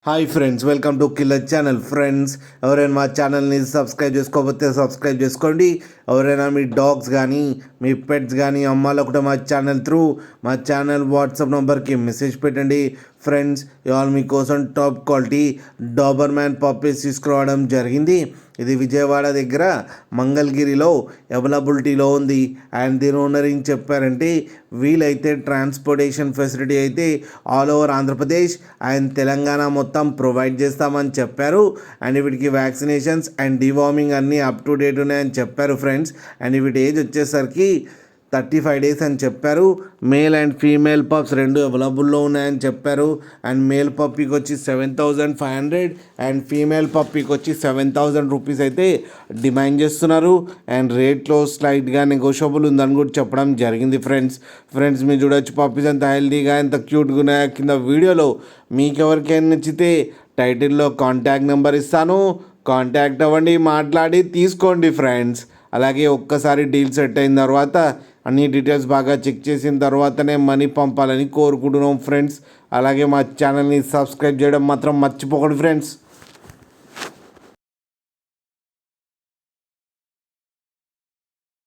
Hi friends, welcome to killer channel. Friends, ఎవరైనా మా ఛానల్ని సబ్స్క్రైబ్ చేసుకోకపోతే సబ్స్క్రైబ్ చేసుకోండి. ఎవరైనా మీ డాగ్స్ కానీ మీ పెట్స్ కానీ అమ్మాలనుకుంటే మా ఛానల్ వాట్సాప్ నెంబర్కి మెసేజ్ పెట్టండి. ఫ్రెండ్స్, ఇవాళ మీకోసం టాప్ క్వాలిటీ డాబర్మ్యాన్ పప్పీస్ తీసుకురావడం జరిగింది. ఇది విజయవాడ దగ్గర మంగళగిరిలో అవైలబిలిటీలో ఉంది. అండ్ దీని ఓనర్ ఏం చెప్పారంటే, వీలైతే ట్రాన్స్పోర్టేషన్ ఫెసిలిటీ అయితే all over Andhra Pradesh and Telangana మొత్తం ప్రొవైడ్ చేస్తామని చెప్పారు. అండ్ వీటికి వ్యాక్సినేషన్స్ అండ్ డివార్మింగ్ అన్నీ అప్ టు డేట్ ఉన్నాయని చెప్పారు ఫ్రెండ్స్. అండ్ వీటి ఏజ్ వచ్చేసరికి 35 days అని చెప్పారు. మేల్ అండ్ ఫీమేల్ పప్స్ రెండు అవైలబుల్లో ఉన్నాయని చెప్పారు. అండ్ మేల్ పప్పీకి వచ్చి 7,500 అండ్ ఫీమేల్ పప్పీకి వచ్చి 7,000 రూపీస్ అయితే డిమాండ్ చేస్తున్నారు. అండ్ రేట్లో స్లైట్గా నెగోషియబుల్ ఉందని కూడా చెప్పడం జరిగింది ఫ్రెండ్స్ మీరు చూడొచ్చు పప్పీస్ ఎంత హెల్తీగా ఎంత క్యూట్గా ఉన్నాయో. కింద వీడియోలో మీకు ఎవరికైనా నచ్చితే టైటిల్లో కాంటాక్ట్ నెంబర్ ఇస్తాను, కాంటాక్ట్ అవ్వండి, మాట్లాడి తీసుకోండి ఫ్రెండ్స్. అలాగే ఒక్కసారి డీల్ సెట్ అయిన తర్వాత అన్ని డీటెయిల్స్ బాగా చెక్ చేసిన తర్వాతనే మనీ పంపాలని కోరుకుంటున్నాం ఫ్రెండ్స్. అలాగే మా ఛానల్ని సబ్స్క్రైబ్ చేయడం మాత్రం మర్చిపోకండి ఫ్రెండ్స్.